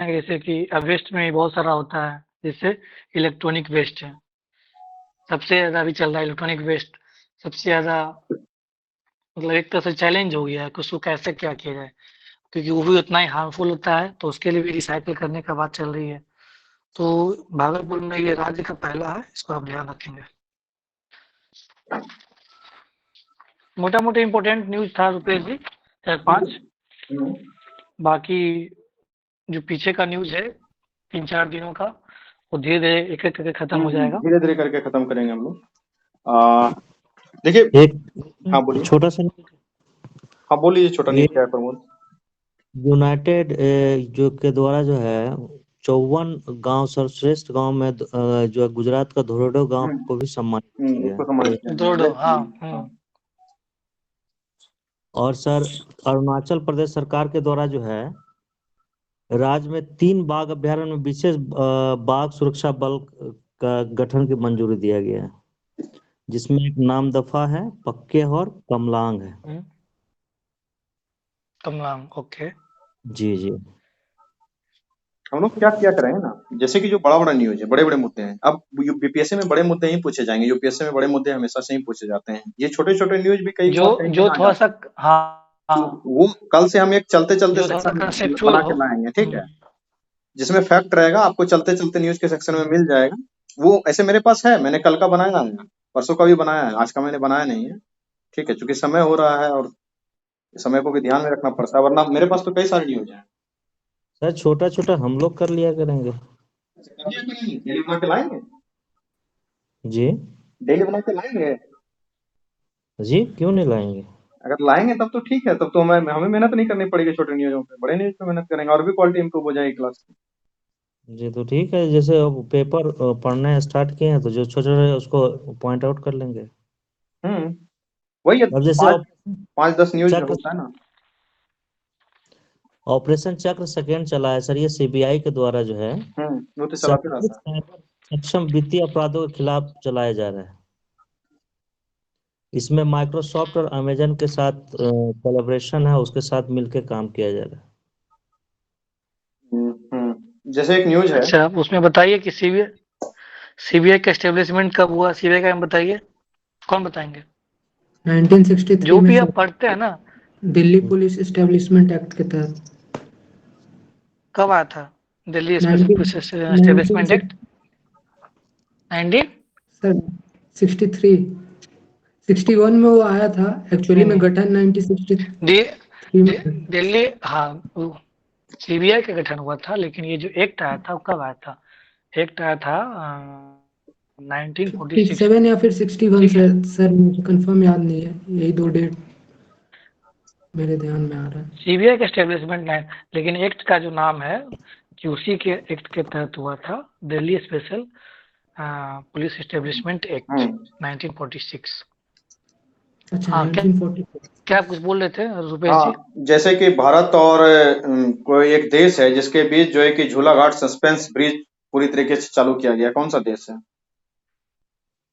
जैसे कि अब वेस्ट में भी बहुत सारा होता है, जैसे इलेक्ट्रॉनिक वेस्ट है। सबसे ज़्यादा अभी चल रहा है इलेक्ट्रॉनिक वेस्ट, सबसे ज़्यादा मतलब एक तरह से चैलेंज हो गया है कि उसको कैसे क्या किया जाए, क्योंकि वो भी उतना ही हार्मफुल होता है, तो उसके लिए भी रिसाइकिल करने का बात चल रही है। तो भागलपुर में ये राज्य का पहला है, इसको आप ध्यान रखेंगे। मोटा-मोटी इम्पोर्टेंट न्यूज़ था रुपेश जी, 4-5। हम्म। बाकी जो पीछे का न्यूज़ है 3-4 दिनों का, वो धीरे-धीरे एक-एक करके खत्म हो जाएगा। धीरे धीरे करके खत्म करेंगे हम लोग। देखिए। एक हाँ बोलिए। छोटा सा हाँ बोलिए, छोटा ये न्यूज क्या है प्रमोद? यूनाइटेड जो के द्वारा जो है 54 गांव सर्वश्रेष्ठ गांव में जो है गुजरात का धोरडो गांव को भी सम्मानित किया गया उसको है। सम्मानित किया गया। दौड़ो, हाँ, हाँ। और सर अरुणाचल प्रदेश सरकार के द्वारा जो है राज्य में 3 बाघ अभ्यारण्य में विशेष बाघ सुरक्षा बल का गठन की मंजूरी दिया गया है, जिसमें एक नामदफा है, पक्के और कमलांग है। हुँ, कमलांग, ओके। जी जी। हम लोग क्या किया करेंगे ना, जैसे कि जो बड़ा बड़ा न्यूज है, बड़े बड़े मुद्दे हैं, अब बीपीएससी में बड़े मुद्दे ही पूछे जाएंगे, यूपीएससी में बड़े मुद्दे हमेशा से ही पूछे जाते हैं, ये छोटे छोटे न्यूज भी कई जो बार कहीं जो कहीं आ जाते थोड़ा-सा हैं। हाँ, तो हाँ, वो कल से हम एक चलते चलते जो थोड़ा-सा सेक्शन कंसेप्चुअल बना हो। के लाएंगे, ठीक हुँ, है, जिसमें फैक्ट रहेगा, आपको चलते चलते न्यूज के सेक्शन में मिल जाएगा। वो ऐसे मेरे पास है, मैंने कल का बनाया है, परसों का भी बनाया है, आज का मैंने बनाया नहीं है, ठीक है, क्योंकि समय हो रहा है और समय को भी ध्यान में रखना पड़ता है, वरना मेरे पास तो कई सारी न्यूज है। सर छोटा छोटा हम लोग कर लिया करेंगे। डेली बना के लाएंगे, जी डेली बना के लाएंगे। जी, क्यों नहीं लाएंगे। अगर लाएंगे तब तो ठीक है, तब तो हमें मेहनत नहीं करनी पड़ेगी छोटे न्यूज़ों पे, बड़े न्यूज़ पे मेहनत करेंगे और भी क्वालिटी इंप्रूव हो जाएगी क्लास की। जी तो ठीक है, जैसे अब पेपर पढ़ने स्टार्ट किए हैं तो जो छोटे छोटे उसको पॉइंट आउट कर लेंगे। हम्म। वही है, अब जैसे पाँच 5-10 न्यूज़ जो चक्र होता है ना। ऑपरेशन चक्र सेकेंड चला है सर, ये सीबीआई के द्वारा जो है वो तो चलाते सर्वाधिक रहता है। साइबर सक्षम वित्तीय अपराधों के खिलाफ चलाया जा रहा है। इसमें माइक्रोसॉफ्ट और अमेजन के साथ कोलैबोरेशन है, उसके साथ मिलकर काम किया जा रहा है। जैसे एक न्यूज़ है। अच्छा, उसमें बताइए कि सीबीआई का एस्टेब्लिशमेंट कब हुआ? सीबीआई का नाम बताइए, कौन बताएँगे? 1963 जो में भी सर, आप पढ़ते हैं ना, दिल्ली पुलिस एस्टेब्लिशमेंट एक्ट के तहत। कब आया था? Delhi special 19 police establishment 19 act 19 sir 63 61 में वो आया था, एक्चुअली नहीं, में नहीं। गठन 1963 दि में दि था। दिल्ली हाँ, वो सीबीआई का गठन हुआ था, लेकिन ये जो एक्ट आया था, वो कब आया था? एक्ट आया था 1946 में, 57 या फिर 61 ठीक है? से सर, मुझे कंफर्म याद नहीं है, यही दो डेट मेरे ध्यान में आ रहा है। सीबीआई का एस्टेब्लिशमेंट नहीं, लेकिन एक्ट का जो नाम है कि उसी के एक्ट के तहत हुआ था, Delhi special police establishment act hmm 1946। अच्छा, हाँ, क्या 1944। क्या आप कुछ बोल रहे थे रुपेश जी? हाँ, जैसे कि भारत और कोई एक देश है जिसके बीच जो है कि झूलाघाट सस्पेंस ब्रिज पूरी तरीके से चालू किया गया, कौन सा देश है?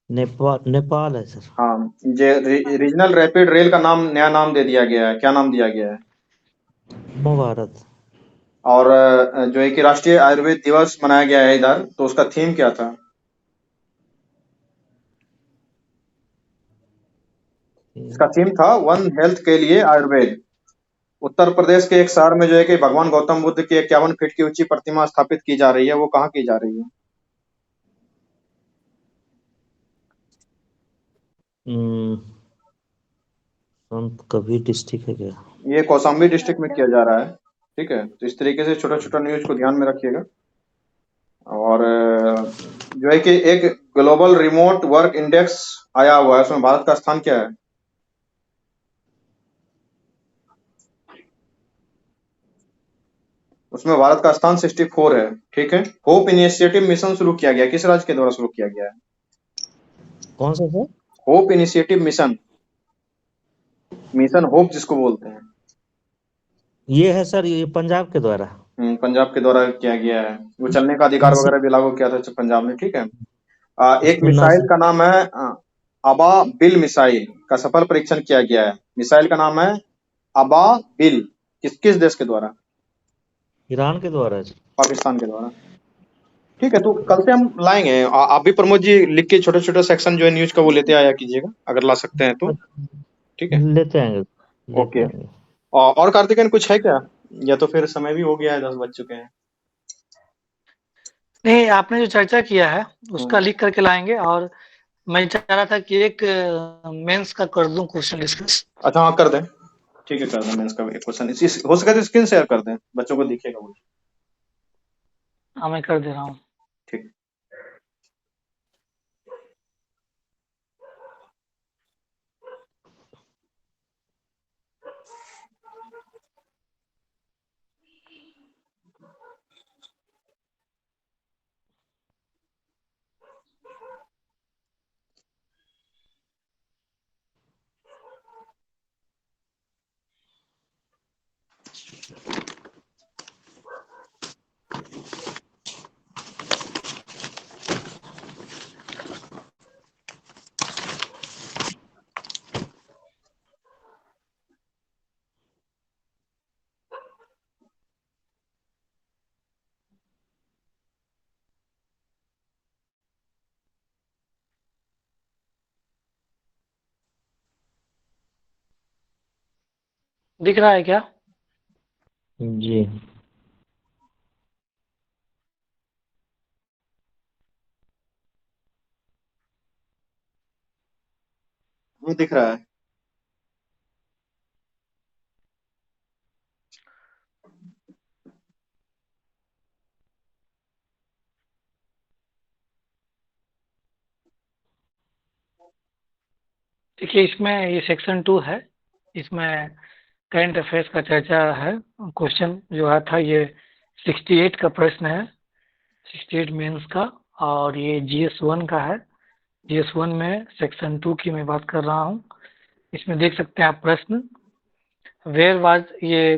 नेपाल है सर। हाँ, रीजनल रैपिड रेल का नाम, नया नाम दे दिया गया है, क्या नाम दिया गया है? भारत। और जो है कि राष्ट्रीय आयुर्वेद दिवस मनाया गया है इधर, तो उसका थीम क्या था? इसका थीम था वन हेल्थ के लिए आयुर्वेद। उत्तर प्रदेश के एक शहर में जो है कि भगवान गौतम बुद्ध की 51 फीट की ऊंची प्रतिमा स्थापित की जा रही है, वो कहाँ की जा रही है? हम्म, संत कबीर डिस्ट्रिक्ट है क्या। ये कौशाम्बी डिस्ट्रिक्ट में किया जा रहा है, ठीक है, तो इस तरीके से छोटा छोटा न्यूज को ध्यान में रखिएगा। और जो है कि एक ग्लोबल रिमोट वर्क इंडेक्स आया हुआ है, उसमें भारत का स्थान क्या है? उसमें भारत का स्थान 64 है, ठीक है। होप इनिशिएटिव मिशन शुरू किया गया, किस राज्य के द्वारा शुरू किया गया है? कौन सा sir. Hope initiative mission, mission hope जिसको बोलते हैं। ये है सर, ये पंजाब के द्वारा। पंजाब के द्वारा किया गया है, वो चलने का अधिकार नासिक। वगैरह भी लागू किया था पंजाब में, ठीक है। एक इसमें मिसाइल नासिक। का नाम है अबा बिल मिसाइल का सफल परीक्षण किया गया है, मिसाइल का नाम है अबा बिल, किस किस देश के द्वारा? ईरान के द्वारा जी। पाकिस्तान के द्वारा। ठीक है, तो कल से हम लाएंगे। आप भी प्रमोद जी लिख के छोटे छोटे सेक्शन जो है न्यूज का वो लेते आया कीजिएगा, अगर ला सकते हैं तो। ठीक है, लेते आएंगे, लेते ओके। आएंगे। और कार्तिकेयन कुछ है क्या, या तो फिर समय भी हो गया है, 10 बज चुके हैं। नहीं, आपने जो चर्चा किया है उसका लिख करके लाएंगे। और मैं चाह रहा था कि एक मेंस का कर दूं क्वेश्चन डिस्कस। अच्छा हाँ, कर दें। ठीक है, कर दें। मैं इसका एक क्वेश्चन हो सके तो स्क्रीन शेयर कर दें, बच्चों को दिखेगा वो। हाँ, मैं कर दे रहा हूँ। ठीक। दिख रहा है क्या? जी हाँ, दिख रहा है। देखिए, इसमें ये सेक्शन 2 है। इसमें करंट अफेयर्स का चर्चा है। क्वेश्चन जो आया था ये 68 का प्रश्न है, 68 मेंस का। और ये GS1 का है। GS1 में सेक्शन 2 की मैं बात कर रहा हूँ। इसमें देख सकते हैं आप प्रश्न। वेयर वाज ये,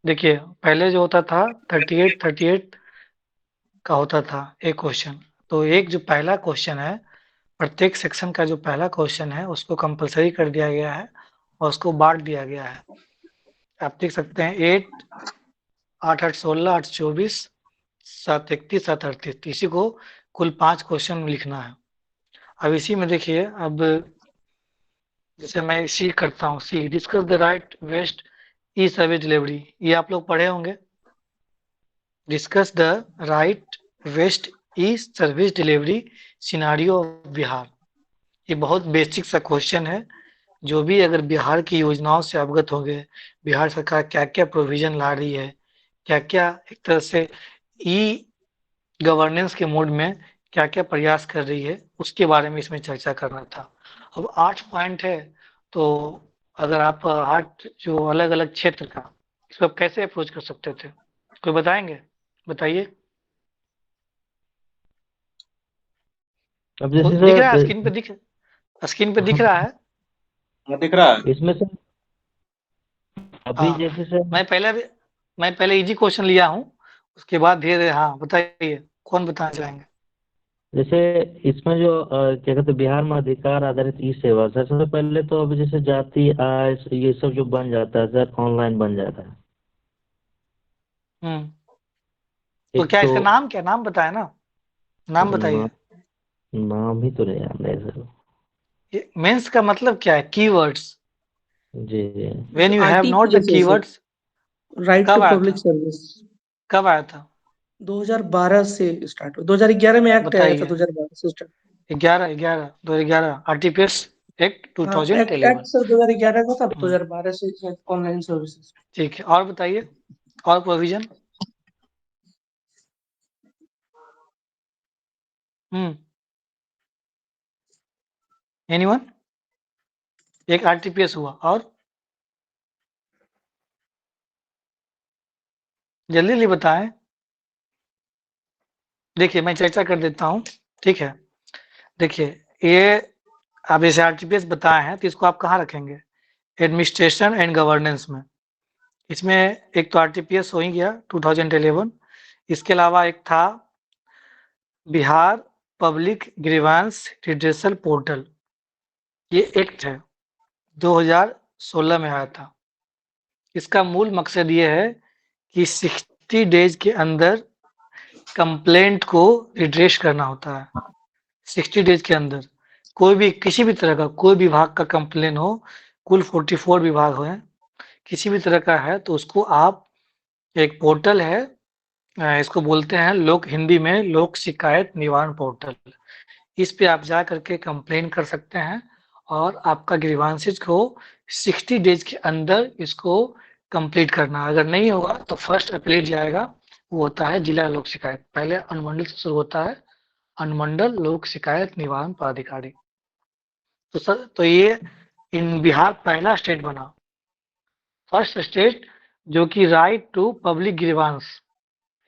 देखिए पहले जो होता था 38 का होता था एक क्वेश्चन। तो एक जो पहला क्वेश्चन है, प्रत्येक सेक्शन का जो पहला क्वेश्चन है उसको कंपलसरी कर दिया गया है और उसको बांट दिया गया है। आप देख सकते हैं 8, 8, 8, 16, 8, 24, 7, 31, 7, 38। इसी को कुल 5 क्वेश्चन लिखना है। अब इसी में देखिए, अब जैसे मैं सी करता हूँ, see discuss the right west e service delivery. ये आप लोग पढ़े होंगे। Discuss the right west e service delivery scenario of Bihar. ये बहुत बेसिक सा क्वेश्चन है। जो भी अगर बिहार की योजनाओं से अवगत होंगे, बिहार सरकार क्या क्या प्रोविजन ला रही है, क्या क्या एक तरह से ई गवर्नेंस के मोड में क्या क्या प्रयास कर रही है, उसके बारे में इसमें चर्चा करना था। अब 8 पॉइंट है, तो अगर आप 8 जो अलग अलग क्षेत्र का, इसको आप कैसे अप्रोच कर सकते थे, कोई बताएंगे? बताइए। अब दिख रहा है जैसे स्क्रीन पे, स्क्रीन पे दिख रहा है। हाँ, दिख रहा है। इसमें से अभी हाँ, जैसे से मैं पहले मैं पहले इजी क्वेश्चन लिया हूँ, उसके बाद धीरे धीरे। हाँ बताइए, कौन बताना चाहेंगे? जैसे इसमें जो क्या कहते हैं, बिहार में अधिकार आधारित ई सेवा सर, सबसे पहले तो अभी जैसे जाति आय ये सब जो बन जाता है सर, ऑनलाइन बन जाता है। हम्म। तो एक क्या तो इसका नाम, क्या नाम बताए ना, नाम बताइए। नाम, नाम ही तो नहीं याद है सर। ये मेंस का मतलब क्या है? कीवर्ड्स। जी जी when you have not the RTPS है सर, कीवर्ड्स। राइट टू कब आया पब्लिक था? सर्विस। कब आया था? 2012 से स्टार्ट हुआ, 2011 में एक्ट आया था, बताइए। 2012 से स्टार्ट। 2011 RTPS एक्ट हाँ, एक्ट 2011। सर 2011 का था, हम्म, 2012 से शायद ऑनलाइन सर्विसेज। ठीक है। और बताइए, और प्रोविजन। हम्म। एनीवन? एक RTPS हुआ, और जल्दी जल्दी बताएं। देखिए, मैं चर्चा कर देता हूँ। ठीक है, देखिए, ये आप जैसे RTPS बताए हैं, तो इसको आप कहाँ रखेंगे? एडमिनिस्ट्रेशन एंड गवर्नेंस में। इसमें एक तो RTPS हो ही गया 2011। इसके अलावा एक था Bihar public grievance redressal portal. ये एक्ट है, 2016 में आया था। इसका मूल मकसद ये है कि 60 डेज के अंदर कंप्लेंट को रिड्रेस करना होता है। 60 डेज के अंदर कोई भी किसी भी तरह का कोई विभाग का कंप्लेन हो, कुल 44 विभाग हो, किसी भी तरह का है तो उसको आप एक पोर्टल है, इसको बोलते हैं लोक हिंदी में लोक शिकायत निवारण पोर्टल। इस पे आप जा करके कंप्लेन कर सकते हैं और आपका ग्रीवांसेस को 60 डेज के अंदर इसको कंप्लीट करना। अगर नहीं होगा तो फर्स्ट अपील जाएगा, वो होता है जिला लोक शिकायत। पहले अनुमंडल से शुरू होता है, अनुमंडल लोक शिकायत निवारण पदाधिकारी। तो सर तो ये इन बिहार पहला स्टेट बना, फर्स्ट स्टेट जो कि राइट टू पब्लिक ग्रीवांस।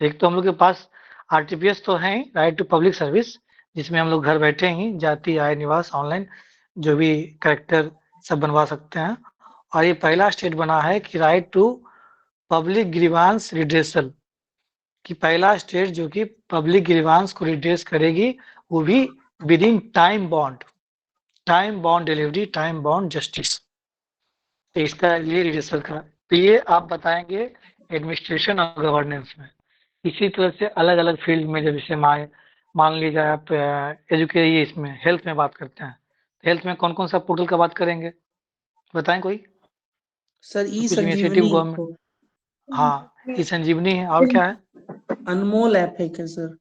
एक तो हम लोग के पास आरटीपीएस तो है राइट टू पब्लिक सर्विस, जिसमें हम लोग घर बैठे ही जाति आय निवास ऑनलाइन जो भी करेक्टर सब बनवा सकते हैं। और ये पहला स्टेट बना है कि right to public grievance redressal, कि पहला स्टेट जो कि पब्लिक ग्रीवांस को रिड्रेस करेगी, वो भी with in time bound delivery, time bound justice. तो इसका ये रिड्रेसल का, तो ये आप बताएंगे एडमिनिस्ट्रेशन और गवर्नेंस में। इसी तरह से अलग अलग फील्ड में, जैसे मान लीजिए आप एजुकेशन, इसमें हेल्थ में बात करते हैं, हेल्थ में कौन कौन सा पोर्टल का बात करेंगे, बताएं कोई। सर ई कुछ संजीवनी इनिशिएटिव गवर्नमेंट, हाँ ई संजीवनी है, और क्या है, अनमोल ऐप है क्या सर?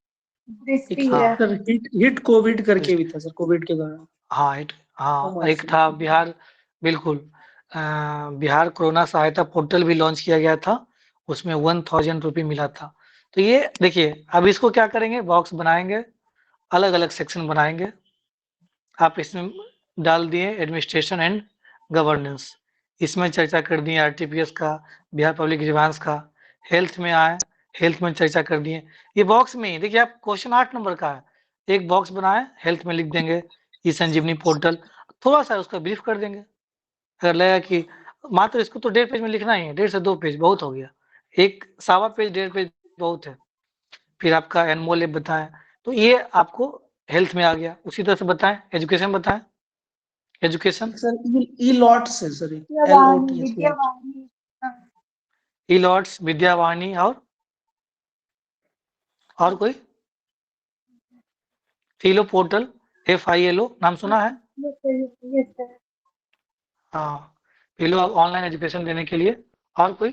हाँ सर हिट कोविड करके भी था सर, कोविड के दौरान। हाँ एक था बिहार, बिल्कुल बिहार कोरोना सहायता पोर्टल भी लॉन्च किया गया था, उसमें 1000 रुपये मिला था। तो ये देखिए, अब इसको क्या करेंगे, बॉक्स बनाएंगे, अलग अलग सेक्शन बनाएंगे। आप इसमें डाल दिए एडमिनिस्ट्रेशन एंड गवर्नेंस, इसमें चर्चा कर दिए आरटीपीएस का, बिहार पब्लिक ग्रीवांस का। हेल्थ में आए, हेल्थ में चर्चा कर दिए। ये बॉक्स में ही देखिए, आप क्वेश्चन 8 नंबर का है, एक बॉक्स बनाए, हेल्थ में लिख देंगे ई संजीवनी पोर्टल, थोड़ा सा उसका ब्रीफ कर देंगे। अगर लगेगा कि मात्र इसको तो 1.5 पेज में लिखना ही है, 1.5 से 2 पेज बहुत हो गया, एक सवा पेज 1.5 पेज बहुत है। फिर आपका एनमोल ऐप बताएं, तो ये आपको हेल्थ में आ गया। उसी तरह से बताएं एजुकेशन, बताएं एजुकेशन, सर ई लॉट्स है सर, LOTS। ई लॉट्स, विद्यावाणी, और कोई फिलो पोर्टल, FILO नाम सुना है, हाँ फिलो ऑनलाइन एजुकेशन देने के लिए। और कोई,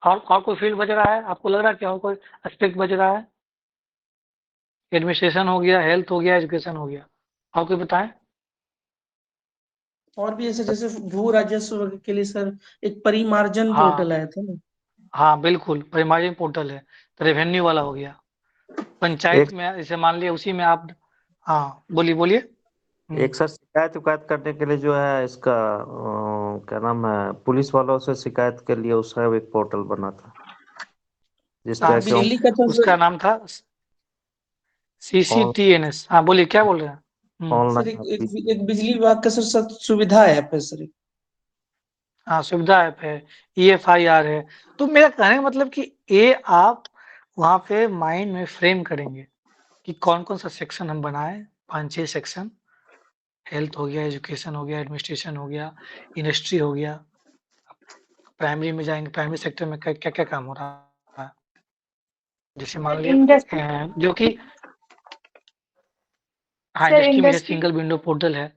और कोई फील्ड बच रहा है आपको, लग रहा है कि और कोई एस्पेक्ट बच रहा है। एडमिनिस्ट्रेशन हो गया, हेल्थ हो गया, एजुकेशन हो गया, और कोई बताएं। और भी ऐसे जैसे भू राजस्व के लिए सर एक परिमार्जन हाँ पोर्टल आया था ना। हाँ बिल्कुल, परिमार्जन पोर्टल है, तो रेवेन्यू वाला हो गया। पंचायत एक में जैसे मान लिया, उसी में आप, हाँ बोलिए बोलिए। एक सर शिकायत उकायत करने के लिए जो है इसका क्या नाम है, पुलिस वालों से शिकायत के लिए उसका एक पोर्टल बना था, जिस पे हाँ, क्यों बिजली का तो उसका नाम था CCTNS। हाँ बोलिए, क्या बोल रहे हैं। सर ऑनलाइन एक बिजली विभाग का सर सुविधा ऐप है सर। हाँ सुविधा ऐप है, EFIR है। तो मेरा कहने का मतलब कि ये आप वहाँ पे माइंड में फ्रेम करेंगे कि कौन कौन सा सेक्शन हम बनाए, 5-6 सेक्शन, हेल्थ हो गया, एजुकेशन हो गया, एडमिनिस्ट्रेशन हो गया, इंडस्ट्री हो गया। प्राइमरी में जाएंगे, प्राइमरी सेक्टर में क्या क्या काम हो रहा है, जैसे मान लिया जो कि, हाँ इंडस्ट्री में जैसे सिंगल विंडो पोर्टल है,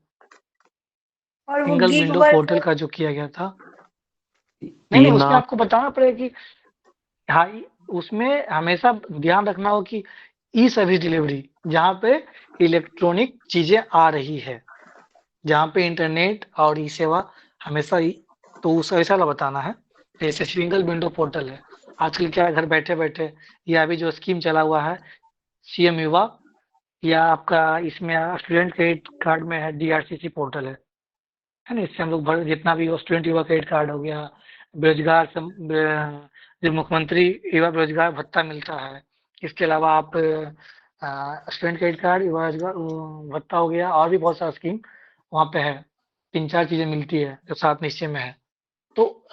सिंगल विंडो पोर्टल का जो किया गया था, नहीं उसमें आपको बताना पड़ेगा कि हाँ उसमें हमेशा ध्यान रखना हो कि ई सर्विस डिलीवरी, जहाँ पे इलेक्ट्रॉनिक चीजें आ रही है, जहाँ पे इंटरनेट और ई सेवा हमेशा तो उस ऐसा वाला बताना है। जैसे सिंगल विंडो पोर्टल है, आजकल क्या है, घर बैठे बैठे, या अभी जो स्कीम चला हुआ है CM युवा, या आपका इसमें स्टूडेंट क्रेडिट कार्ड में है DRCC पोर्टल है ना, इससे हम लोग जितना भी स्टूडेंट युवा क्रेडिट कार्ड हो गया, बेरोजगार जो मुख्यमंत्री युवा बेरोजगार भत्ता मिलता है, इसके अलावा आप स्टूडेंट क्रेडिट कार्ड, युवा रोजगार भत्ता हो गया, और भी बहुत सारा स्कीम वहाँ पे है, 3-4 चीजें मिलती है जो 7 निश्चय में है। तो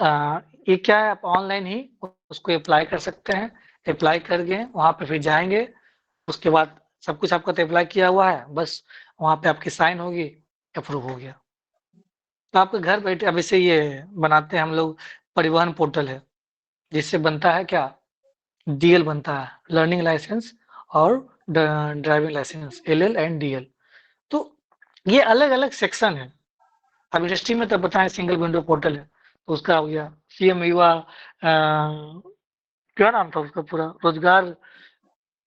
ये क्या है, आप ऑनलाइन ही उसको अप्लाई कर सकते हैं। अप्लाई करके वहाँ पे फिर जाएंगे, उसके बाद सब कुछ आपका तो अप्लाई किया हुआ है, बस वहाँ पे आपकी साइन होगी, अप्रूव हो गया। तो आपके घर बैठे अब इसे ये बनाते हैं हम लोग, परिवहन पोर्टल है, जिससे बनता है क्या, डीएल बनता है, लर्निंग लाइसेंस और driving licence, LL and DL. तो ये अलग अलग सेक्शन है। अब इंडस्ट्री में तो बताएं सिंगल विंडो पोर्टल है, तो उसका हो गया सीएम युवा क्या नाम था उसका पूरा, रोजगार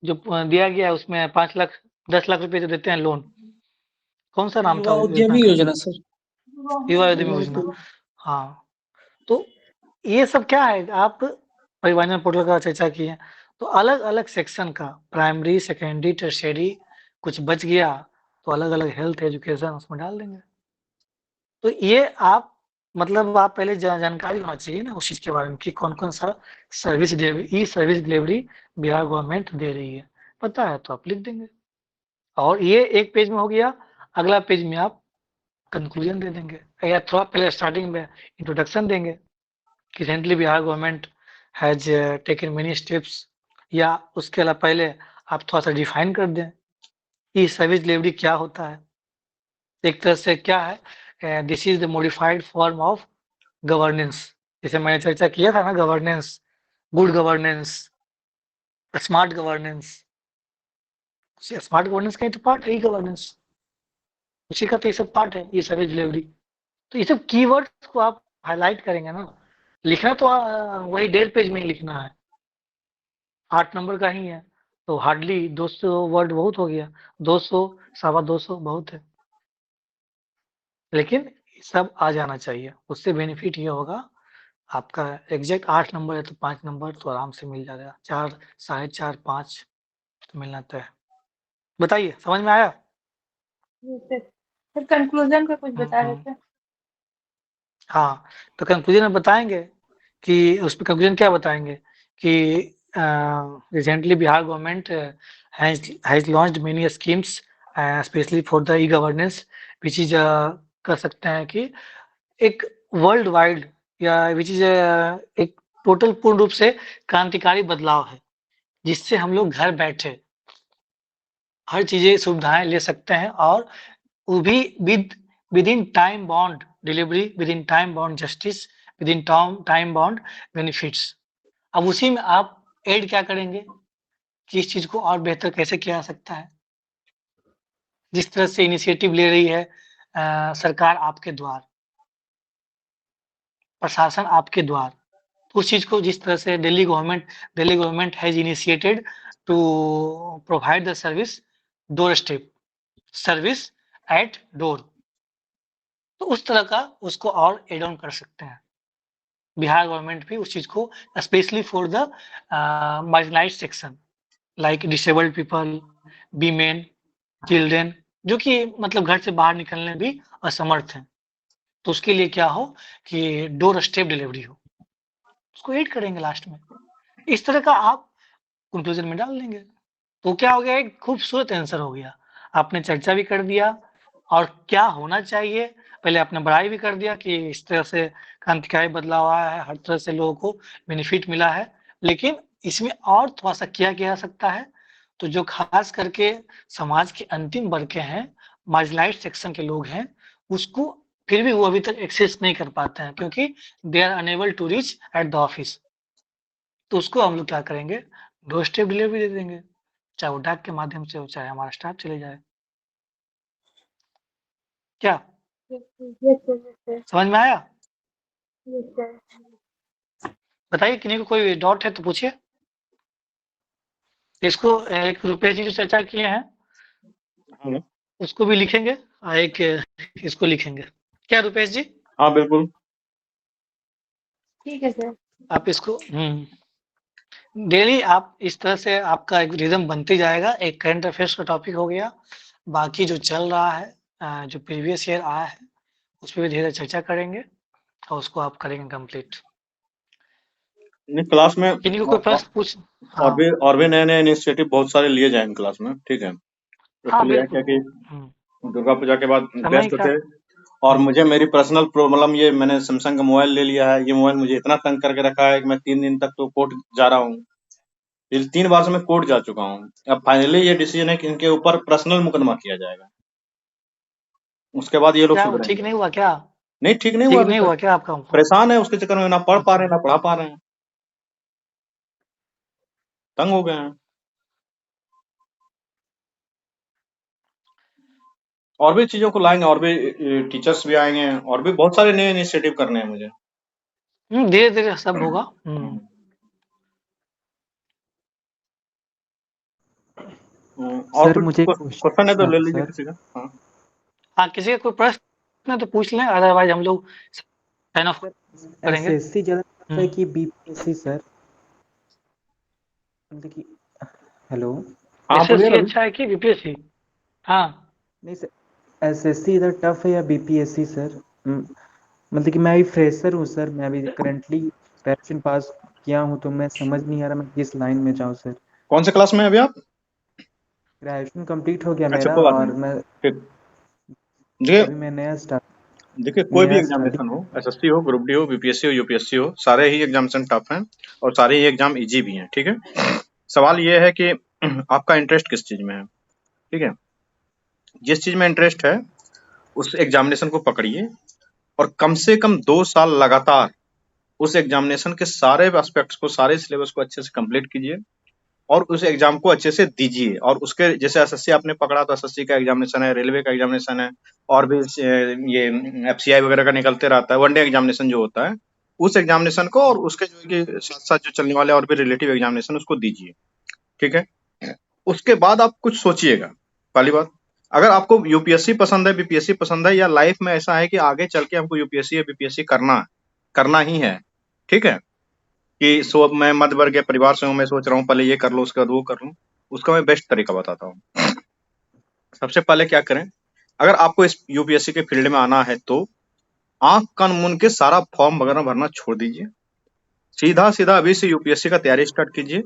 जो दिया गया है उसमें 5 लाख 10 लाख रुपए जो देते हैं लोन, कौन सा नाम था युवा वो योजना उद्यमी का, योजना सर। युवा उद्यमी योजना। हाँ, तो ये सब क्या है, आप परिवहन पोर्टल का चर्चा किए, तो अलग अलग सेक्शन का प्राइमरी सेकेंडरी टर्शियरी कुछ बच गया तो अलग अलग हेल्थ एजुकेशन उसमें डाल देंगे। तो ये आप मतलब आप पहले जानकारी होना चाहिए ना उस चीज के बारे में कि कौन कौन सा सर्विस ई सर्विस डिलीवरी बिहार गवर्नमेंट दे रही है, पता है तो आप लिख देंगे। और ये एक पेज में हो गया, अगला पेज में आप कंक्लूजन दे देंगे या थोड़ा पहले स्टार्टिंग में इंट्रोडक्शन देंगे कि recently Bihar government has taken many steps, या उसके अलावा पहले आप थोड़ा सा डिफाइन कर दें ई सर्विस डिलीवरी क्या होता है। एक तरह से क्या है, this is the modified form of governance, जैसे मैंने चर्चा किया था ना, governance, good governance, smart governance. Smart governance का ही तो पार्ट है ई गवर्नेंस, उसी का तो ये सब पार्ट है ये सर्विस डिलीवरी। तो ये सब कीवर्ड्स को आप हाईलाइट करेंगे ना, लिखना तो वही 1.5 पेज में ही लिखना है, 8 नंबर का ही है, तो हार्डली 200 वर्ड बहुत हो गया, 200 250 बहुत है, लेकिन सब आ जाना चाहिए, उससे बेनिफिट ये होगा आपका एग्जैक्ट 8 नंबर है तो 5 नंबर तो आराम से मिल जाएगा, 4 4.5 5 तो मिलना तय है। बताइए समझ में आया? फिर कंक्लूजन का कुछ बता हम्म। देते। हाँ, तो कंक्लूजन में बताएंगे कि उसमें कंक्लूजन क्या बताएंगे कि recently Bihar government has launched many schemes specially for the e governance, which is कर सकते हैं कि एक वर्ल्ड वाइड या विच इज एक टोटल पूर्ण रूप से क्रांतिकारी बदलाव है, जिससे हम लोग घर बैठे हर चीजें सुविधाएं ले सकते हैं, और वो भी with in time bound delivery, with in time bound justice, with in time bound benefits. अब उसी में आप ऐड क्या करेंगे कि इस चीज को और बेहतर कैसे किया जा सकता है, जिस तरह से इनिशिएटिव ले रही है सरकार आपके द्वार, प्रशासन आपके द्वार, उस चीज को जिस तरह से Delhi government has initiated to provide the service door step, service at door, तो उस तरह का उसको और एड ऑन कर सकते हैं। बिहार गवर्नमेंट भी उस चीज को specially for the marginalised section like disabled people, women, children, जो कि मतलब घर से बाहर निकलने भी असमर्थ हैं, तो उसके लिए क्या हो कि डोर स्टेप डिलीवरी हो, उसको ऐड करेंगे लास्ट में। इस तरह का आप कंक्लूजन में डाल देंगे, तो क्या हो गया, एक खूबसूरत आंसर हो गया। आपने चर्चा भी कर दिया और क्या होना चाहिए, पहले आपने बड़ाई भी कर दिया कि इस तरह से क्रांतिकारी बदलाव आया है, हर तरह से लोगों को बेनिफिट मिला है, लेकिन इसमें और थोड़ा सा किया जा सकता है। तो जो खास करके समाज के अंतिम वर्ग के हैं, मार्जिनलाइज्ड सेक्शन के लोग हैं, उसको फिर भी वो अभी तक एक्सेस नहीं कर पाते हैं क्योंकि they are enable to reach at the office, तो उसको हम लोग क्या करेंगे, डोर स्टेप डिलीवरी दे देंगे, चाहे वो डाक के माध्यम से हो, चाहे हमारा स्टाफ चले जाए। क्या यस सर, समझ में आया? Yes sir. बताइए, किन्हीं को कोई डाउट है तो पूछिए। इसको एक रुपेश जी जो चर्चा किए हैं हाँ उसको भी लिखेंगे और एक इसको लिखेंगे, क्या रुपेश जी? हाँ बिल्कुल। ठीक है सर। आप इसको डेली आप इस तरह से आपका एक रिदम बनते जाएगा। एक करंट अफेयर्स का टॉपिक हो गया, बाकी जो चल रहा है जो प्रीवियस ईयर आया है उस पर भी धीरे चर्चा करेंगे और उसको आप करेंगे कंप्लीट। नहीं क्लास में किन्हीं को कोई प्रश्न पूछ, हाँ और भी नए इनिशिएटिव बहुत सारे लिए जाएंगे क्लास में, ठीक है। हाँ एक्चुअली है क्या बिल्कुल। कि दुर्गा पूजा के बाद समय गेस्ट का थे और मुझे मेरी पर्सनल प्रॉब्लम, ये मैंने सैमसंग का मोबाइल ले लिया है, ये मोबाइल मुझे इतना तंग करके रखा है कि मैं 3 दिन तक तो कोर्ट जा रहा हूँ। ये 3 बार से मैं कोर्ट जा चुका हूँ। अब फाइनली ये डिसीजन है कि इनके ऊपर पर्सनल मुकदमा किया जाएगा, उसके बाद ये लोग क्या वो ठीक सुधरेंगे। नहीं हुआ क्या? नहीं, ठीक नहीं हुआ ठीक अभी नहीं तक, हुआ क्या आपका? परेशान है उसके चक्कर में, ना पढ़ पा रहे हैं अच्छा ना पढ़ा पा रहे हैं, तंग हो गए हैं। और भी चीजों को लाएंगे, और भी टीचर्स भी आएंगे, और भी बहुत सारे नए इनिशिएटिव करने हैं मुझे। धीरे धीरे सब होगा। और सर कुछ मुझे क्वेश्चन है तो क्वेश्चन ले था लीजिए सर। किसी का। हाँ हाँ, किसी का कोई प्रश्न है तो पूछ लें, अदरवाइज हम लोग साइन ऑफ करेंगे। एसएससी ज्यादा टफ है हम्म, कि बीपीएससी सर? मतलब कि हेलो। हाँ, बोलिए एसएससी रवि। अच्छा है कि बीपीएससी? हाँ, नहीं सर, एसएससी इधर टफ है या बीपीएससी सर? मतलब कि मैं भी फ्रेशर हूँ सर, मैं अभी करंटली ग्रेजुएशन पास किया हूँ, तो मैं समझ नहीं आ रहा मैं किस लाइन में जाऊँ सर। कौन से क्लास में है अभी आप? ग्रेजुएशन कंप्लीट हो गया अच्छा, मेरा, कोई बात और नहीं। मैं ठीक। देखिए, अभी मैं कोई भी नया स्टडी। एग्जामिनेशन हो, एसएससी हो, ग्रुप डी हो, बीपीएससी हो, यूपीएससी हो, सारे ही एग्जामिनेशन टफ हैं और सारे ही एग्जाम इजी भी हैं। ठीक है, सवाल ये है कि आपका इंटरेस्ट किस चीज में है। ठीक है, जिस चीज में इंटरेस्ट है उस एग्जामिनेशन को पकड़िए और कम से कम 2 साल लगातार उस एग्जामिनेशन के सारे एस्पेक्ट्स को, सारे सिलेबस को अच्छे से कंप्लीट कीजिए और उस एग्जाम को अच्छे से दीजिए। और उसके जैसे एसएससी आपने पकड़ा तो एसएससी का एग्जामिनेशन है, रेलवे का एग्जामिनेशन है, और भी ये एफसीआई वगैरह का निकलते रहता है, वनडे एग्जामिनेशन जो होता है उस एग्जामिनेशन को, और उसके जो है कि साथ साथ जो चलने वाले और भी रिलेटिव एग्जामिनेशन उसको दीजिए। ठीक है, उसके बाद आप कुछ सोचिएगा। पहली बात, अगर आपको यूपीएससी पसंद है, बीपीएससी पसंद है, या लाइफ में ऐसा है कि आगे चल के हमको यूपीएससी या बीपीएससी करना ही है, ठीक है, कि मैं मध्य वर्गीय परिवार से हूँ, मैं सोच रहा हूँ पहले ये कर लूँ उसके बाद वो कर लूँ, उसका मैं बेस्ट तरीका बताता हूँ। सबसे पहले क्या करें, अगर आपको इस यूपीएससी के फील्ड में आना है तो आंख कान मूंद के सारा फॉर्म वगैरह भरना छोड़ दीजिए, सीधा सीधा अभी से यूपीएससी का तैयारी स्टार्ट कीजिए।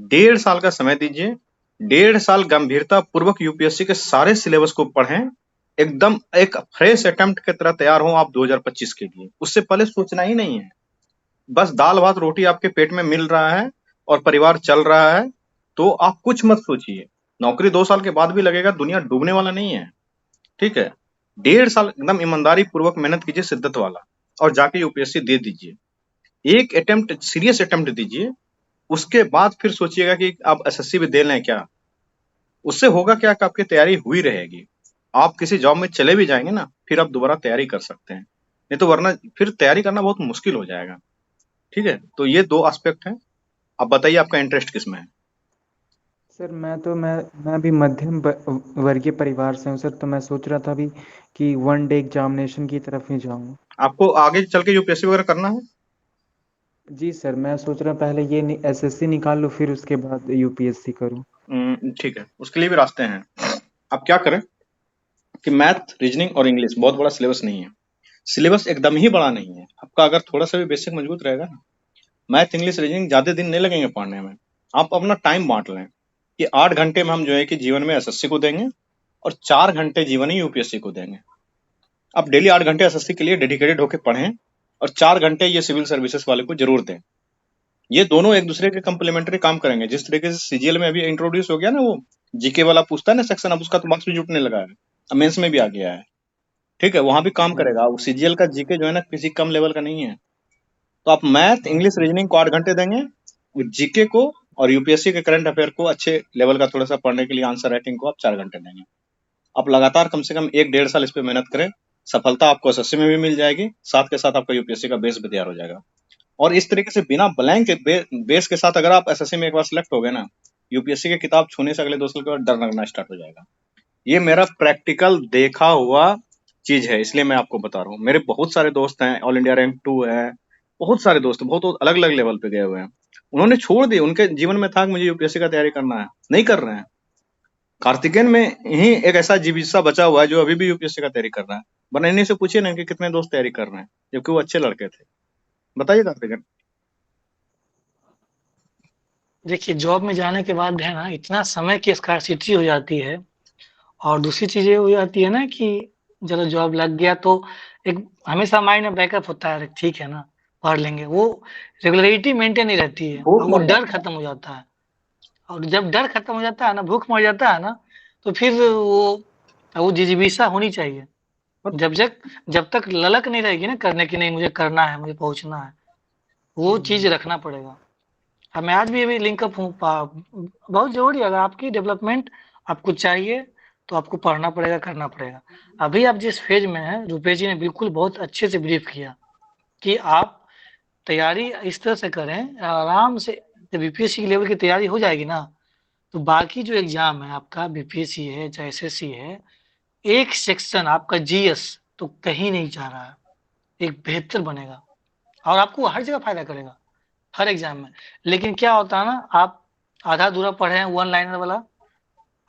1.5 साल का समय दीजिए, 1.5 साल गंभीरता पूर्वक यूपीएससी के सारे सिलेबस को पढ़ें, एकदम एक फ्रेश अटेम्प्ट की तरह तैयार हो आप 2025 के लिए। उससे पहले सोचना ही नहीं है, बस दाल भात रोटी आपके पेट में मिल रहा है और परिवार चल रहा है तो आप कुछ मत सोचिए। नौकरी 2 साल के बाद भी लगेगा, दुनिया डूबने वाला नहीं है। ठीक है, 1.5 साल एकदम ईमानदारी पूर्वक मेहनत कीजिए, शिद्दत वाला, और जाके यूपीएससी दे दीजिए। एक अटेम्प्ट सीरियस अटेम्प्ट दीजिए, उसके बाद फिर सोचिएगा कि आप एसएससी भी दे लें क्या। उससे होगा क्या कि आपकी तैयारी हुई रहेगी, आप किसी जॉब में चले भी जाएंगे ना, फिर आप दोबारा तैयारी कर सकते हैं, नहीं तो वरना फिर तैयारी करना बहुत मुश्किल हो जाएगा। ठीक है, तो ये 2 एस्पेक्ट हैं। अब बताइए आपका इंटरेस्ट किसमें है? सर मैं भी मध्यम वर्गीय परिवार से हूँ सर, तो मैं सोच रहा था अभी कि वन डे एग्जामिनेशन की तरफ ही जाऊँ। आपको आगे चल के यूपीएससी वगैरह करना है? जी सर, मैं सोच रहा पहले ये एसएससी निकाल लूँ, फिर उसके बाद यूपीएससी करूँ। ठीक है, उसके लिए भी रास्ते हैं। आप क्या करें कि मैथ, रीजनिंग और इंग्लिश बहुत बड़ा सिलेबस नहीं है, सिलेबस एकदम ही बड़ा नहीं है आपका। अगर थोड़ा सा भी बेसिक मजबूत रहेगा ना, मैथ, इंग्लिश, रीजनिंग ज्यादा दिन नहीं लगेंगे पढ़ने में। आप अपना टाइम बांट लें कि 8 घंटे में हम जो है कि जीवन में एसएससी को देंगे और 4 घंटे जीवन ही यूपीएससी को देंगे। आप डेली 8 घंटे एसएससी के लिए डेडिकेटेड होकर पढ़ें और 4 घंटे ये सिविल सर्विसेज वाले को जरूर दें। ये दोनों एक दूसरे के कंप्लीमेंट्री काम करेंगे। जिस तरीके से सीजीएल में अभी इंट्रोड्यूस हो गया ना, वो जीके वाला पूछता है ना सेक्शन, अब उसका तो मार्क्स भी जुटने लगा है, अब मेंस में भी आ गया है। ठीक है, वहां भी काम जी करेगा। सीजीएल का जीके जो है ना किसी कम लेवल का नहीं है। तो आप मैथ, इंग्लिश, रीजनिंग को 8 घंटे देंगे, जीके को और यूपीएससी के करंट अफेयर को अच्छे लेवल का थोड़ा सा पढ़ने के लिए आंसर राइटिंग को आप 4 घंटे देंगे। आप लगातार कम से कम 1-1.5 साल इस पे मेहनत करें, सफलता आपको एसएससी में भी मिल जाएगी, साथ के साथ आपका यूपीएससी का बेस भी तैयार हो जाएगा। और इस तरीके से बिना ब्लैंक बेस के साथ अगर आप एसएससी में एक बार सिलेक्ट हो गए ना, यूपीएससी की किताब छूने से अगले 2 साल के बाद डर लगना स्टार्ट हो जाएगा। ये मेरा प्रैक्टिकल देखा हुआ चीज है, इसलिए मैं आपको बता रहा हूँ। मेरे बहुत सारे दोस्त हैं, ऑल इंडिया रैंक 2 है, बहुत सारे दोस्त बहुत अलग अलग लेवल पे गए हुए हैं, उन्होंने छोड़ दिया। उनके जीवन में था कि मुझे यूपीएससी का तैयारी करना है, नहीं कर रहे हैं। कार्तिकेयन में ही एक ऐसा जीविसा बचा हुआ है जो अभी भी यूपीएससी का तैयारी कर रहा है, वरना इन्हीं से पूछिए ना कि कितने दोस्त तैयारी कर रहे हैं, जबकि वो अच्छे लड़के थे। बताइए कार्तिकेयन। देखिए, जॉब में जाने के बाद है ना, इतना समय की स्कार्सिटी हो जाती है, और दूसरी चीज़ ये हो जाती है ना कि चलो जॉब लग गया तो एक हमेशा माइंड में बैकअप होता है, ठीक है ना, पढ़ लेंगे। वो रेगुलरिटी मेंटेन नहीं रहती है भूख और वो मर डर जाता है। खत्म हो जाता है। और जब डर खत्म हो जाता है ना, भूख मर जाता है ना, तो फिर वो जिजीविसा होनी चाहिए, जब तक ललक नहीं रहेगी ना करने की, नहीं मुझे करना है, मुझे पहुंचना है, वो चीज रखना पड़ेगा। अब मैं आज भी अभी लिंकअप हूँ, बहुत जरूरी है। अगर आपकी डेवलपमेंट आपको चाहिए तो आपको पढ़ना पड़ेगा, करना पड़ेगा। अभी आप जिस फेज में हैं, रुपेश जी ने बिल्कुल बहुत अच्छे से ब्रीफ किया कि आप तैयारी इस तरह से करें आराम से। जब बीपीएससी की लेवल की तैयारी हो जाएगी ना, तो बाकी जो एग्जाम है आपका, बीपीएससी है चाहे एसएससी है, एक सेक्शन आपका जीएस तो कहीं नहीं जा रहा है, एक बेहतर बनेगा और आपको हर जगह फायदा करेगा, हर एग्जाम में। लेकिन क्या होता है ना, आप आधा अधूरा पढ़े हैं वन लाइनर वाला।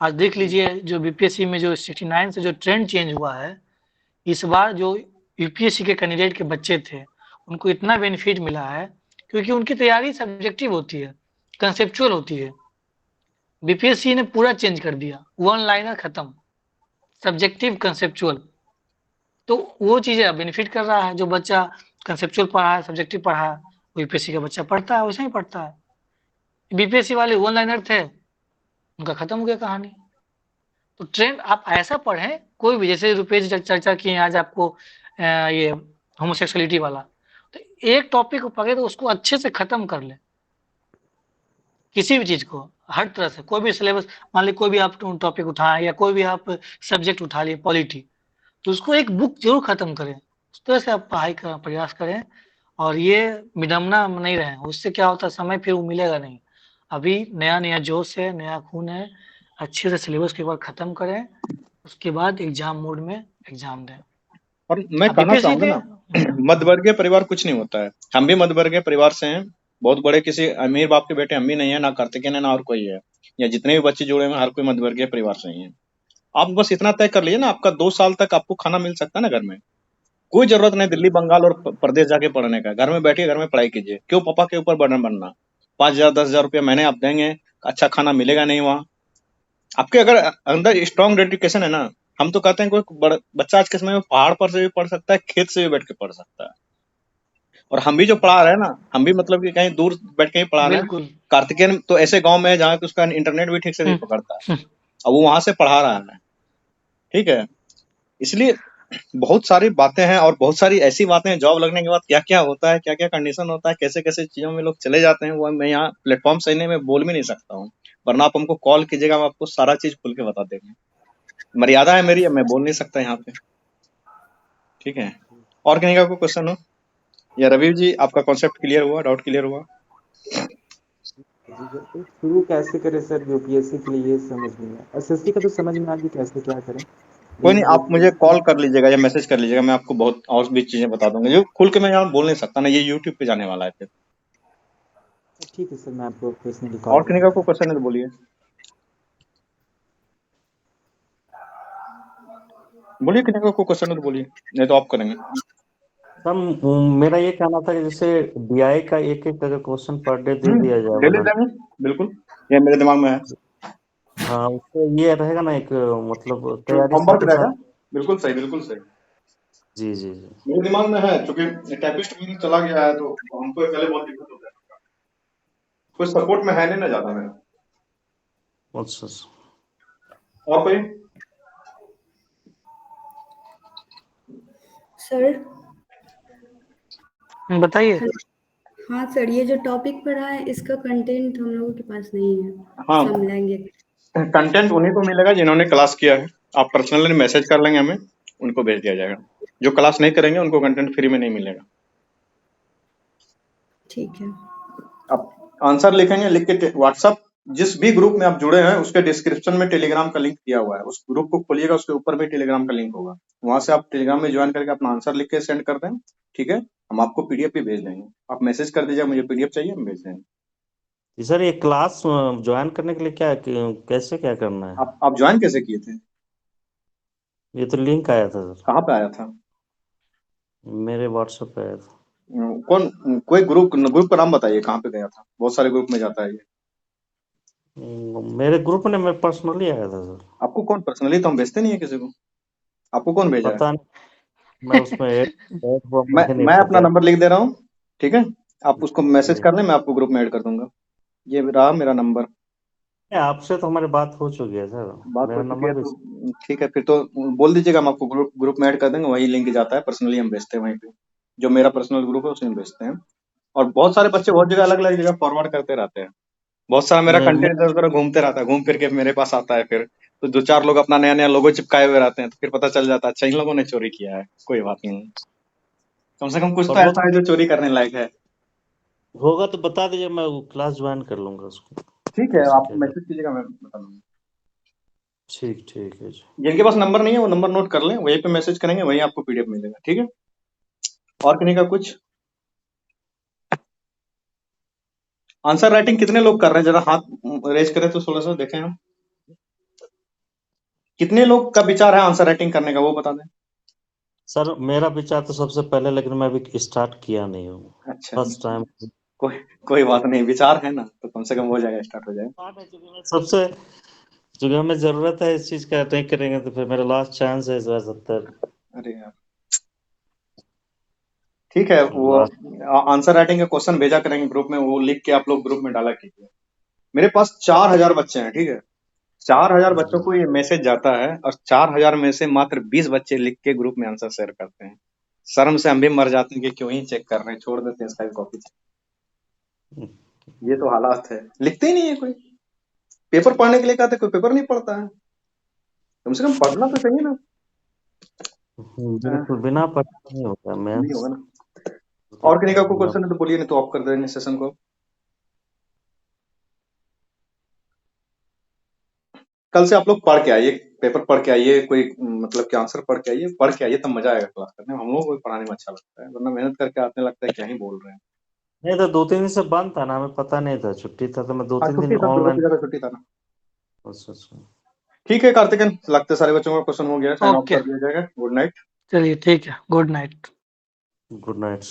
आज देख लीजिए जो बीपीएससी में जो 69 से जो ट्रेंड चेंज हुआ है, इस बार जो यूपीएससी के कैंडिडेट के बच्चे थे उनको इतना बेनिफिट मिला है क्योंकि उनकी तैयारी सब्जेक्टिव होती है, कंसेप्चुअल होती है। बीपीएससी ने पूरा चेंज कर दिया, वन लाइनर खत्म, सब्जेक्टिव कंसेप्चुअल। तो वो चीजें अब बेनिफिट कर रहा है। जो बच्चा कंसेप्चुअल पढ़ा है, सब्जेक्टिव पढ़ा है, वो यूपीएससी का बच्चा पढ़ता है, वैसे ही पढ़ता है। बीपीएससी वाले वन लाइनर थे, उनका खत्म हो गया कहानी। तो ट्रेंड आप ऐसा पढ़ें, कोई भी, जैसे रुपेश चर्चा किए आज आपको ये होमोसेक्सुअलिटी वाला, तो एक टॉपिक को पकड़े तो उसको अच्छे से खत्म कर ले, किसी भी चीज को हर तरह से। कोई भी सिलेबस, मान ली कोई भी आप टॉपिक उठाएं या कोई भी आप सब्जेक्ट उठा लिए पॉलिटी, तो उसको एक बुक जरूर खत्म करें, उस तरह से आप पढ़ाई का प्रयास करें। और ये विडम्बना नहीं रहे, उससे क्या होता है समय फिर वो मिलेगा नहीं। अभी नया नया जोश है, नया खून है, अच्छे से सिलेबस के बाद खत्म करें, उसके बाद एग्जाम मोड में एग्जाम दें। और मैं अब कहना बीपीएससी चाहूंगा के ना, मध्यवर्गीय परिवार कुछ नहीं होता है। हम भी मध्यवर्गीय परिवार से हैं, बहुत बड़े किसी अमीर बाप के बेटे हम भी नहीं है, ना कार्तिकेय है ना और कोई है, या जितने भी बच्चे जुड़े हुए हैं हर कोई मध्यवर्गीय परिवार से ही है। आप बस इतना तय कर लीजिए ना, आपका 2 साल तक आपको खाना मिल सकता है ना घर में। कोई जरूरत नहीं दिल्ली बंगाल और प्रदेश जाके पढ़ने का, घर में बैठिए, घर में पढ़ाई कीजिए। क्यों पापा के ऊपर बर्डन बनना? 5,000 10,000 रुपया महीने आप देंगे, अच्छा खाना मिलेगा नहीं वहाँ। आपके अगर अंदर स्ट्रॉन्ग डेडिकेशन है ना, हम तो कहते हैं कोई बच्चा आज के समय में पहाड़ पर से भी पढ़ सकता है, खेत से भी बैठ के पढ़ सकता है। और हम भी जो पढ़ा रहे हैं ना, हम भी मतलब कि कहीं दूर बैठ के ही पढ़ा रहे हैं। बिल्कुल। कार्तिकेयन तो ऐसे गांव में है जहाँ उसका इंटरनेट भी ठीक से नहीं पकड़ता है, अब वो वहां से पढ़ा रहा है। ठीक है, इसलिए बहुत सारी बातें हैं और बहुत सारी ऐसी बातें हैं, जॉब लगने के बाद क्या क्या होता है, क्या क्या कंडीशन होता है, कैसे कैसे चीजों में लोग चले जाते हैं, वो मैं यहाँ प्लेटफॉर्म सही नहीं, मैं बोल भी नहीं सकता हूँ। वरना आप हमको कॉल कीजिएगा, हम आपको सारा चीज खुल के बता देंगे। मर्यादा है मेरी, अब मैं बोल नहीं सकता यहाँ पे। ठीक है, और कहीं का कोई क्वेश्चन हो? या रवि जी आपका कॉन्सेप्ट क्लियर हुआ, डाउट क्लियर हुआ? तो शुरू कैसे करें सर यूपीएससी के लिए, ये समझ नहीं आया। एसएससी का तो समझ में आ गया कैसे क्या करें। कोई नहीं, आप मुझे कॉल कर लीजिएगा या मैसेज कर लीजिएगा, मैं आपको बहुत और भी चीजें बता दूंगा जो खुल के मैं यहाँ बोल नहीं सकता ना, ये यूट्यूब पे जाने वाला है फिर। ठीक है सर, मैं आपको पर्सनली और कॉल कहीं का कोई क्वेश्चन है तो बोलिए, बोलिए कहीं का कोई क्वेश्चन है तो बोलिए, नहीं तो आप करेंगे। सर मेरा ये कहना था कि जैसे डीआई का एक एक अगर क्वेश्चन पर डे दे दिया जाए डेली बना, देंगे, बिल्कुल, ये मेरे दिमाग में है। हाँ उससे ये रहेगा ना एक मतलब तैयारी होमवर्क साथ ही रहेगा, साथ। बिल्कुल सही, बिल्कुल सही। जी जी जी। मेरे दिमाग में है, क्योंकि टाइपिस्ट में चला गया है तो हमको पहले बहुत दिक्कत होता है, कोई सपोर्ट में है नहीं ना ज्यादा मेरा। अच्छा और कोई? सर बताइए। हाँ सर, ये जो टॉपिक पढ़ा है इसका कंटेंट हम लोगों के पास नहीं है। हाँ, समझाएंगे? कंटेंट उन्हीं को मिलेगा जिन्होंने क्लास किया है। आप पर्सनली मैसेज कर लेंगे हमें, उनको भेज दिया जाएगा। जो क्लास नहीं करेंगे उनको कंटेंट फ्री में नहीं मिलेगा। ठीक है। आप आंसर लिखेंगे, लिख के व्हाट्सअप जिस भी ग्रुप में आप जुड़े हैं उसके डिस्क्रिप्शन में टेलीग्राम का लिंक दिया हुआ है, उस ग्रुप को खोलिएगा, उसके ऊपर भी टेलीग्राम का लिंक होगा, वहां से आप टेलीग्राम में ज्वाइन करके अपना आंसर लिख के सेंड कर दें। ठीक है, हम आपको पीडीएफ भी भेज देंगे। आप मैसेज कर दीजिएगा मुझे पीडीएफ चाहिए, हम भेज देंगे। जी सर, ये क्लास ज्वाइन करने के लिए क्या कैसे क्या करना है? आप ज्वाइन कैसे किए थे? ये तो लिंक आया था सर, कहाँ पे आया था? मेरे व्हाट्सएप पे आया था। कौन, कोई ग्रुप का नाम बताइए, कहाँ पे गया था? बहुत सारे ग्रुप में जाता है ये। मेरे ग्रुप ने मेरे पर्सनली आया था सर। आपको कौन पर्सनली? तो हम भेजते नहीं है किसी को। आपको कौन भेजा है? पता नहीं, मैं उसमें ऐड हुआ मुझे नहीं मैं अपना पता। नंबर लिख दे रहा हूँ, ठीक है, आप उसको मैसेज जी कर लें, मैं आपको ग्रुप में ऐड कर दूंगा। ये रहा मेरा नंबर, आपसे तो हमारी बात हो चुकी है सर, बात मेरा हो चुकी है नंबर भी। तो ठीक है, फिर तो बोल दीजिएगा, हम आपको ग्रुप में ऐड कर देंगे, वही लिंक जाता है, पर्सनली हम भेजते हैं वहीं पे, जो मेरा पर्सनल ग्रुप है उसमें भेजते हैं। और बहुत सारे बच्चे बहुत जगह अलग अलग जगह फॉरवर्ड करते रहते हैं, बहुत सारा मेरा नहीं, कंटेंट इधर उधर घूमते रहता है, घूम फिर के मेरे पास आता है, फिर तो दो चार लोग अपना नया नया लोगो चिपकाए हुए रहते हैं, तो फिर पता चल जाता है अच्छा इन लोगों ने चोरी किया है। कोई बात नहीं, कम से कम कुछ और तो वो ऐसा है जो चोरी करने लायक है। होगा तो बता दीजिए, मैं वो क्लास ज्वाइन कर लूंगा उसको। ठीक है, कैसे आप क्या कर, मैसेज कीजिएगा, मैं बता दूंगा। ठीक ठीक है जी। जिनके पास नंबर नहीं है वो नंबर नोट कर लें, वहीं पे मैसेज करेंगे, वहीं आपको पीडीएफ मिलेगा। ठीक है, और किन्हीं का कुछ आंसर राइटिंग कितने लोग कर रहे हैं, जरा हाथ रेज करें तो थोड़ा सा देखें हम, कितने लोग का विचार है आंसर राइटिंग करने का, वो बता दें। सर मेरा विचार तो सबसे पहले, लेकिन मैं अभी स्टार्ट किया नहीं हूँ, अच्छा, फर्स्ट टाइम। कोई कोई बात नहीं, विचार है ना तो कम से कम हो जाएगा, स्टार्ट हो जाएगा। सबसे जो हमें जरूरत है इस चीज का, नहीं करेंगे तो फिर मेरा लास्ट चांस है इस बार 70। अरे यार, ठीक है, वो लास्ट। आंसर राइटिंग का क्वेश्चन भेजा करेंगे ग्रुप में, वो लिख के आप लोग ग्रुप में डाला कीजिए। मेरे पास 4000 बच्चे हैं, ठीक है, 4000 बच्चों को ये मैसेज जाता है, और 4000 में से मात्र 20 बच्चे लिख के ग्रुप में आंसर शेयर करते हैं। शर्म से हम भी मर जाते हैं कि क्यों ही चेक कर रहे हैं, छोड़ देते हैं इसका कॉपी। ये तो हालात है, लिखते ही नहीं है कोई। पेपर पढ़ने के लिए कहते, कोई पेपर नहीं पढ़ता है, कम से कम पढ़ना तो चाहिए ना। हाँ, बिल्कुल बिना पढ़े नहीं होगा नहीं होगा मैथ्स। ना। और किसी का कोई क्वेश्चन है तो बोलिए, नहीं तो ऑफ कर देंगे सेशन को। कल से आप लोग पढ़ के आइए, पेपर पढ़ के आइए, कोई मतलब कि आंसर पढ़ के आइए, पढ़ के आइए, तब मजा आएगा क्लास करने में, हम लोग को भी पढ़ाने में अच्छा लगता है, वरना मेहनत करके आते लगता है क्या ही बोल रहे हैं। नहीं तो 2-3 दिन से बंद था ना, हमें पता नहीं था, छुट्टी था, तो मैं दो हाँ तीन छुट्टी दिन था, दुर्गा ऑनलाइन। पूजा का छुट्टी था ना। अच्छा अच्छा। ठीक है कार्तिकेन, लगते सारे बच्चों का क्वेश्चन हो गया, साइन ऑफ ओके, कर दिया जाएगा। Good night. चलिए ठीक है, गुड नाइट। Good night.